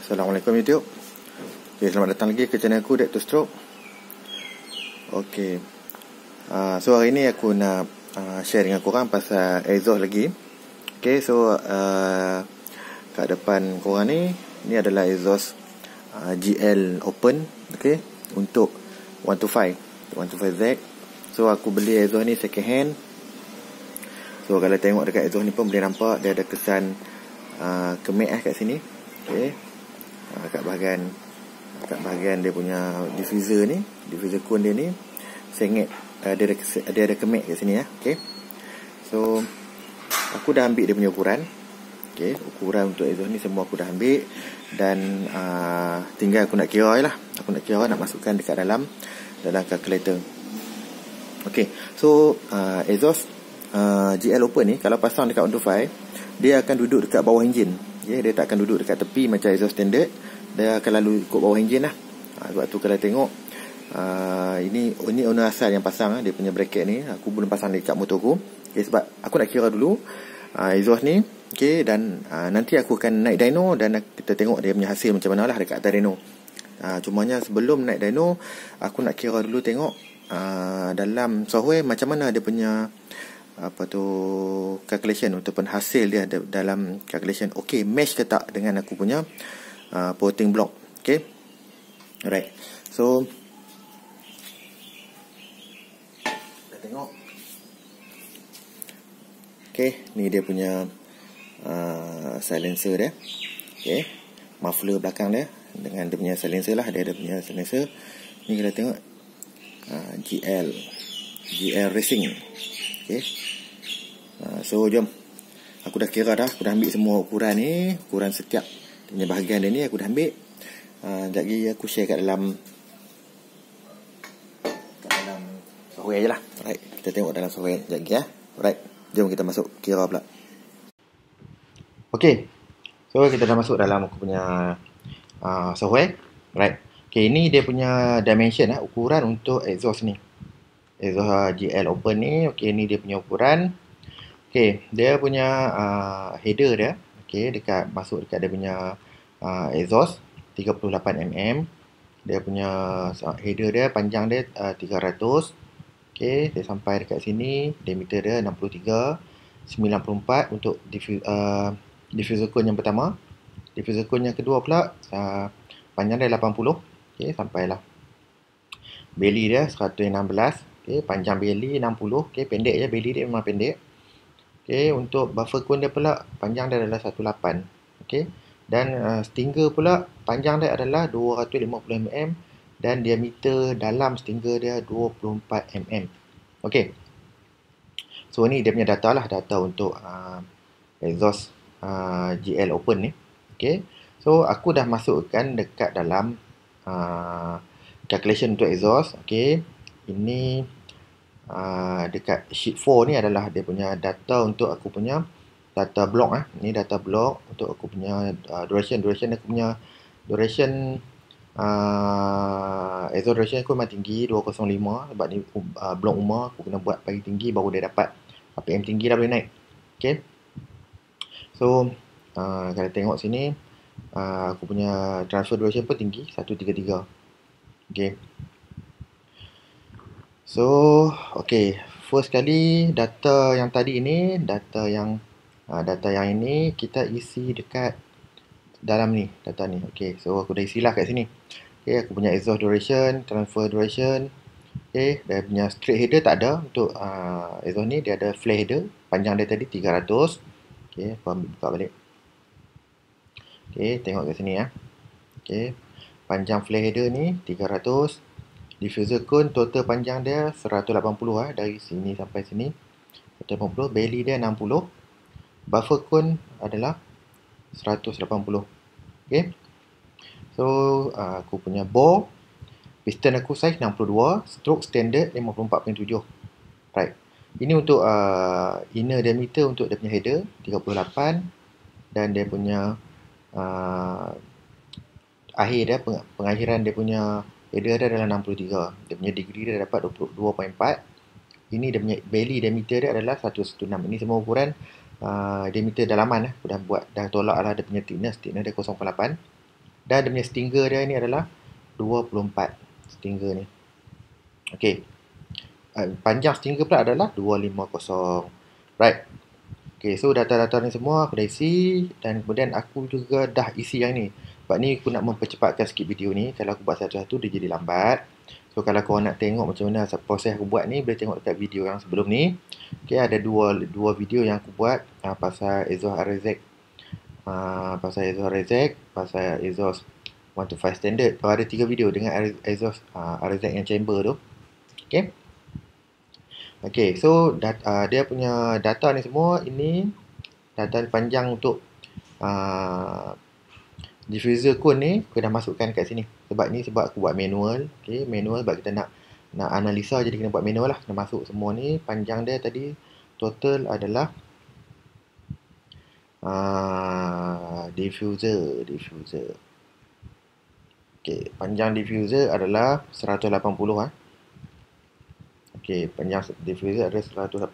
Assalamualaikum YouTube. Selamat datang lagi ke channel aku, Dek to Stroke. So hari ni aku nak share dengan korang pasal exhaust lagi. Kat depan korang ni adalah exhaust GL Open, untuk 125Z. So aku beli exhaust ni second hand. So kalau tengok dekat exhaust ni pun boleh nampak dia ada kesan kemek kat sini. Kat bahagian dia punya diffuser ni, diffuser cone dia ni sengit, dia ada kemek kat sini . So aku dah ambil dia punya ukuran. Ukuran untuk exhaust ni semua aku dah ambil. Dan tinggal aku nak kira lah. Aku nak kira, nak masukkan dekat dalam calculator. So exhaust GL Open ni kalau pasang dekat 125, dia akan duduk dekat bawah enjin. Dia tak akan duduk dekat tepi macam exhaust standard. Dia akan lalu ikut bawah enjin lah. Sebab tu kalau tengok ini owner asal yang pasang dia punya bracket ni. Aku belum pasang dekat motor aku. Sebab aku nak kira dulu exhaust ni. Dan nanti aku akan naik dyno dan kita tengok dia punya hasil macam mana lah dekat atas dyno. Cumanya sebelum naik dyno, aku nak kira dulu tengok dalam software macam mana dia punya calculation ataupun hasil dia dalam calculation. Match ke tak dengan aku punya porting block. Alright. So kita tengok. Ni dia punya silencer dia. Muffler belakang dia dengan dia punya silencer lah. Dia ada punya silencer. Ni kita tengok GL Racing. So jom. Aku dah kira dah. Aku dah ambil semua ukuran ni. Ukuran setiap punya bahagian dia ni aku dah ambil. Sekejap lagi aku share kat dalam software je lah. Alright. Kita tengok dalam software sekejap lagi . Alright. Jom kita masuk kira pula. So kita dah masuk dalam aku punya software. Alright. Ini dia punya dimension ukuran untuk exhaust ni. Exhaust GL Open ni. Ni dia punya ukuran. Dia punya header dia. Masuk dekat dia punya exhaust 38mm. Dia punya header dia, panjang dia 300. Dia sampai dekat sini. Diameter dia 63, 94 untuk diffuser cone yang pertama. Diffuser cone yang kedua pula panjang dia 80. Sampailah. Belly dia 116. Panjang belly 60. Pendek je, belly dia memang pendek. Untuk buffer cone dia pula panjang dia adalah 18. Dan stinger pula panjang dia adalah 250mm dan diameter dalam stinger dia 24mm. So ni dia punya data lah, data untuk exhaust GL Open ni. So aku dah masukkan dekat dalam calculation untuk exhaust. Ini dekat sheet 4 ni adalah dia punya data untuk aku punya data block . Ni data block untuk aku punya duration aku punya duration exhaust duration aku memang tinggi 205 sebab ni blok umar. Aku kena buat paling tinggi baru dia dapat RPM tinggi dah boleh naik. So kalau tengok sini aku punya transfer duration pun tinggi 133. So first kali data yang tadi ini, data yang ini kita isi dekat dalam ni, data ni. So aku dah isilah kat sini. Aku punya exhaust duration, transfer duration. Dia punya straight header tak ada untuk exhaust ni. Dia ada flare header, panjang dia tadi 300. Aku ambil buka balik. Tengok kat sini . Panjang flare header ni 300. Diffuser cone total panjang dia 180 dari sini sampai sini. 180. Belly dia 60. Buffer cone adalah 180. So aku punya bore, piston aku size 62, stroke standard 54.7. Right. Ini untuk inner diameter untuk dia punya header 38 dan dia punya akhir dia, pengakhiran dia punya header dia adalah 63. Dia punya degree dia dapat 22.4. Ini dia punya belly diameter dia adalah 116. Ini semua ukuran diameter dalaman. Aku dah tolak lah dia punya thickness dia 0.8. Dan dia punya stinger dia ni adalah 24 stinger ni. Okey. Panjang stinger pula adalah 250. Right. Okay, so data-data ni semua aku dah isi dan kemudian aku juga dah isi yang ni. Sebab ni aku nak mempercepatkan sikit video ni. Kalau aku buat satu-satu dia jadi lambat. So kalau korang nak tengok macam mana proses aku buat ni, boleh tengok dekat video yang sebelum ni. Okay, ada dua video yang aku buat pasal exhaust RZ. Pasal exhaust 125 standard. Ada 3 video dengan exhaust RZ yang chamber tu. Okay. Okay, so dia punya data ni semua, ini data panjang untuk diffuser cone ni, aku dah masukkan kat sini. Sebab aku buat manual. Okay, manual sebab kita nak analisa, jadi kena buat manual lah. Kena masuk semua ni. Panjang dia tadi total adalah diffuser. Okay, panjang diffuser adalah 180 Okey, panjang diffuser ada 180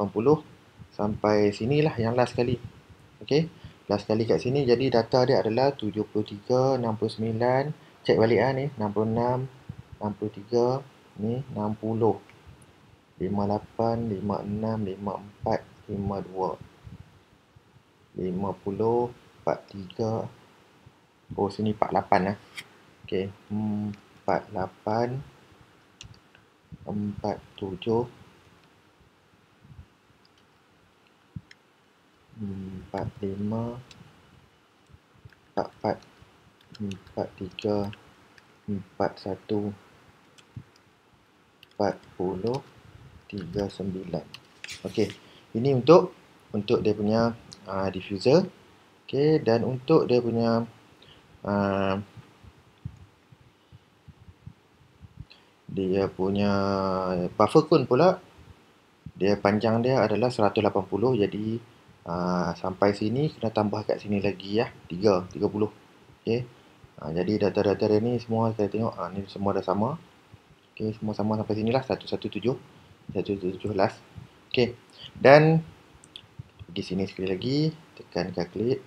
sampai sinilah yang last kali. Okey, last kali kat sini, jadi data dia adalah 73, 69. Cek balik ni, 66, 63, ni 60, 58, 56, 54, 52, 50, 43. Oh, sini 48 lah. Okey, 48, 47, 45, 44, 43, 41, 40, 39. Okey, ini untuk dia punya diffuser. Okey, dan untuk dia punya buffer cone pula, dia panjang dia adalah 180. Jadi sampai sini kena tambah kat sini lagi ya, 30. Okey. Jadi data-data dia ni semua kita tengok ni semua dah sama. Okey, semua sama sampai sinilah 117 last. Okey. Dan pergi sini sekali lagi, tekan calculate.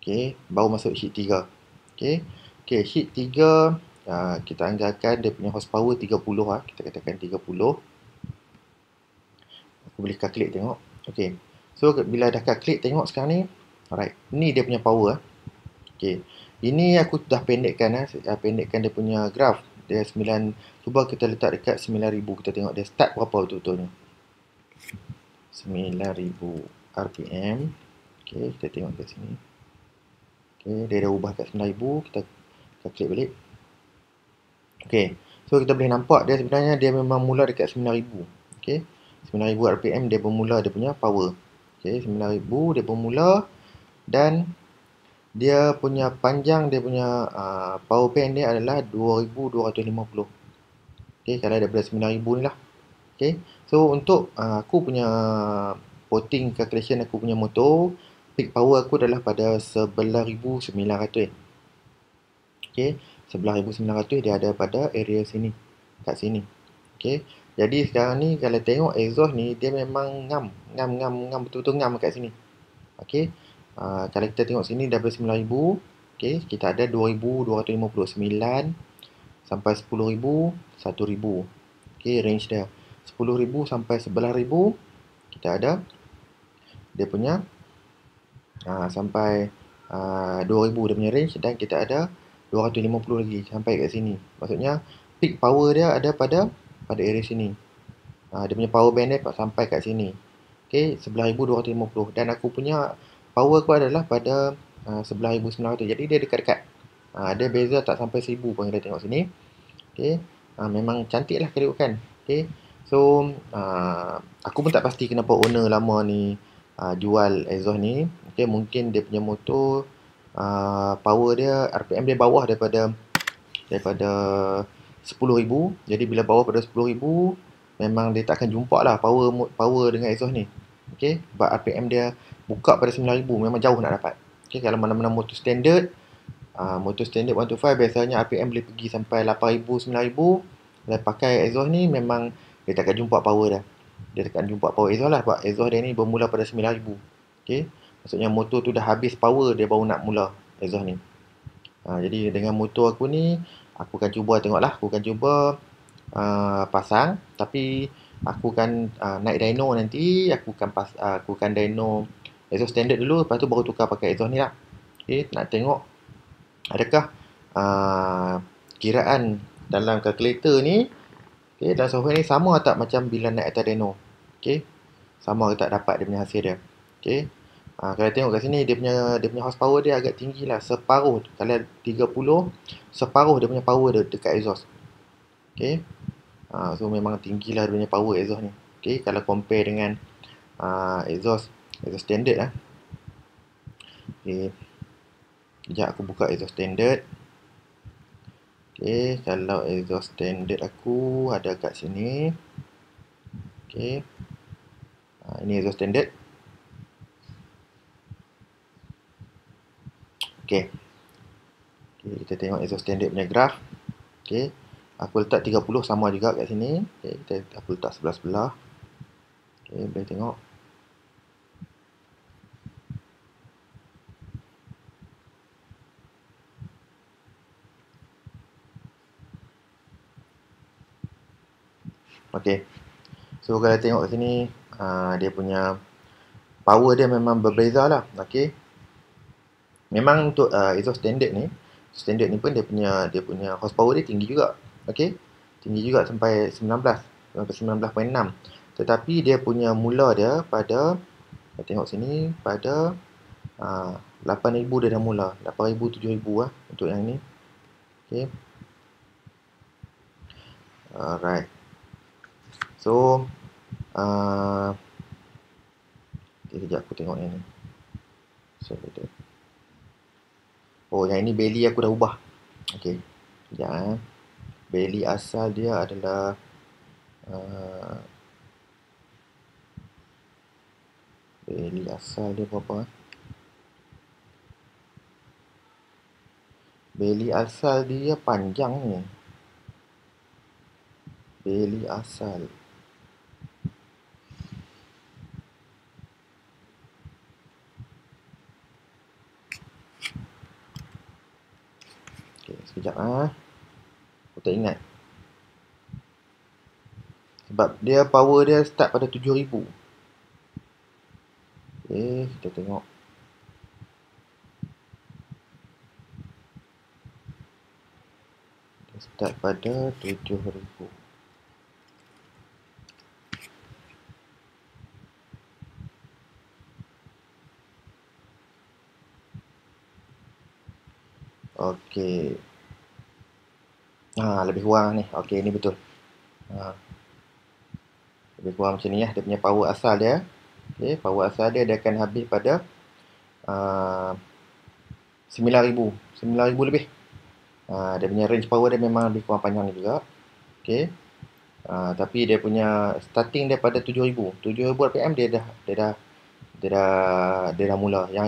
Okey, baru masuk sheet 3. Okey. Okey, sheet 3 kita anggarkan dia punya horsepower 30 kita katakan 30. Aku boleh calculate tengok. Okey. So bila dah calculate tengok sekarang ni, alright. Ni dia punya power. Okey. Ini aku dah pendekkan pendekkan dia punya graf. Dia 9, cuba kita letak dekat 9000, kita tengok dia start berapa betul-betulnya. 9000 RPM. Okey, kita tengok kat sini. Okey, dia dah ubah kat 9000, kita calculate balik. Okey, so kita boleh nampak dia sebenarnya dia memang mula dekat 9000. Okey, 9000 RPM dia bermula dia punya power. Okey, 9000 dia bermula dan dia punya panjang dia punya power band dia adalah 2250. Okey, kalau daripada 9000 ni lah. Okey, so untuk aku punya voting calculation aku punya motor, peak power aku adalah pada 11900. Okey, 11900 dia ada pada area sini, kat sini. Okey, jadi sekarang ni kalau tengok exhaust ni dia memang ngam betul-betul ngam kat sini. Okey, kalau kita tengok sini daripada 9000, okey, kita ada 2259 sampai 10000, 1000. Okey, range dia 10,000 sampai 11,000 kita ada dia punya sampai 2,000 dia punya range, dan kita ada 250 lagi sampai kat sini. Maksudnya peak power dia ada pada area sini. Dia punya power band dia sampai kat sini. Okey, 11,250, dan aku punya power aku adalah pada 11,900. Jadi dia dekat-dekat. Dia beza tak sampai 1000 pun kita tengok sini. Okey, memang cantik lah kedudukan. Okey. So, aku pun tak pasti kenapa owner lama ni jual exhaust ni. Okay, mungkin dia punya motor power dia, RPM dia bawah daripada 10,000. Jadi bila bawah pada 10,000, memang dia takkan jumpa lah power dengan exhaust ni. Okay, sebab RPM dia buka pada 9,000, memang jauh nak dapat. Okay, kalau mana-mana motor standard 125 biasanya RPM boleh pergi sampai 8,000, 9,000. Dan pakai exhaust ni memang dia takkan jumpa power dah. Dia takkan jumpa power exhaust lah, sebab exhaust dia ni bermula pada 9,000. Okay, maksudnya motor tu dah habis power dia baru nak mula exhaust ni. Jadi dengan motor aku ni, aku akan cuba tengoklah, aku akan cuba pasang, tapi aku akan naik dyno nanti, aku akan dyno exhaust standard dulu, lepas tu baru tukar pakai exhaust ni lah. Okay, nak tengok adakah kiraan dalam kalkulator ni, okay, dalam software ni sama tak macam bila naik atas dyno. Okay, sama ke tak dapat dia punya hasil dia. Okay. Kalau tengok kat sini dia punya horsepower dia agak tinggi lah, separuh. Kalau 30, separuh dia punya power dia dekat exhaust. Okay. So memang tinggi lah dia punya power exhaust ni. Okay, kalau compare dengan exhaust standard lah. Okay. Sekejap aku buka exhaust standard. Okay, kalau exhaust standard aku ada kat sini. Okay. Ini exhaust standard. Okay. Okay, kita tengok exhaust standard punya graf. Okay. Aku letak 30 sama juga kat sini. Okay, aku letak sebelah-sebelah. Okay, boleh tengok. Okay. So kalau tengok kat sini, dia punya power dia memang berbeza lah. Okay. Memang untuk exhaust standard ni pun dia punya horsepower dia tinggi juga. Okay. Tinggi juga sampai 19.6. Tetapi dia punya mula dia pada, kita tengok sini, pada 8,000 dia dah mula. 8,000, 7,000 lah untuk yang ni. Okay. Alright. So, sekejap aku tengok yang ni. Oh, yang ini belly aku dah ubah. Okay. Sekejap. Belly asal dia adalah belly asal dia berapa? Belly asal dia panjang ni. Belly asal. Okay, sekejap aku tak ingat. Sebab dia power dia start pada 7,000. Okay, kita tengok. Dia start pada 7,000. Okay. Lebih kurang ni. Okay, ni betul. Lebih kurang macam ni lah. Dia punya power asal dia. Okay, power asal dia akan habis pada 9,000. 9,000 lebih. Dia punya range power dia memang lebih kurang panjang juga. Okay. Tapi dia punya starting daripada 7,000. 7,000 RPM dia dah mula. Yang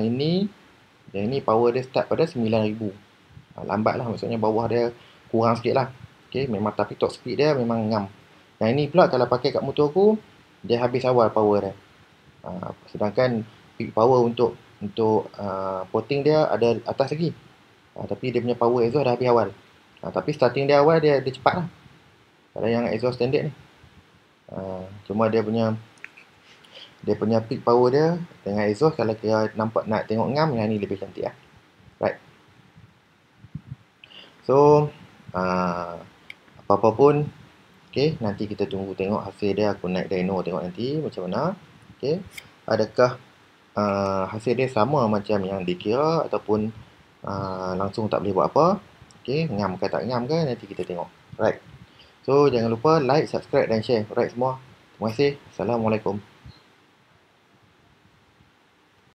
ini power dia start pada 9,000. Lambat lah, maksudnya bawah dia kurang sikit lah. Okay, memang, tapi top speed dia memang ngam. Yang ini pula kalau pakai kat motor aku, dia habis awal power dia. Sedangkan peak power untuk potting dia ada atas lagi. Tapi dia punya power exhaust dah habis awal. Tapi starting dia awal dia cepat lah. Kalau yang exhaust standard ni. Cuma dia punya peak power dia dengan exhaust, kalau kita nampak nak tengok ngam, yang ni lebih cantik lah. Right. So, apa-apa pun, okay, nanti kita tunggu tengok hasil dia. Aku naik dyno tengok nanti macam mana. Okay. Adakah hasil dia sama macam yang dikira ataupun langsung tak boleh buat apa. Okay, ngam ke tak ngam ke, nanti kita tengok. Right. So, jangan lupa like, subscribe dan share. Right semua. Terima kasih. Assalamualaikum.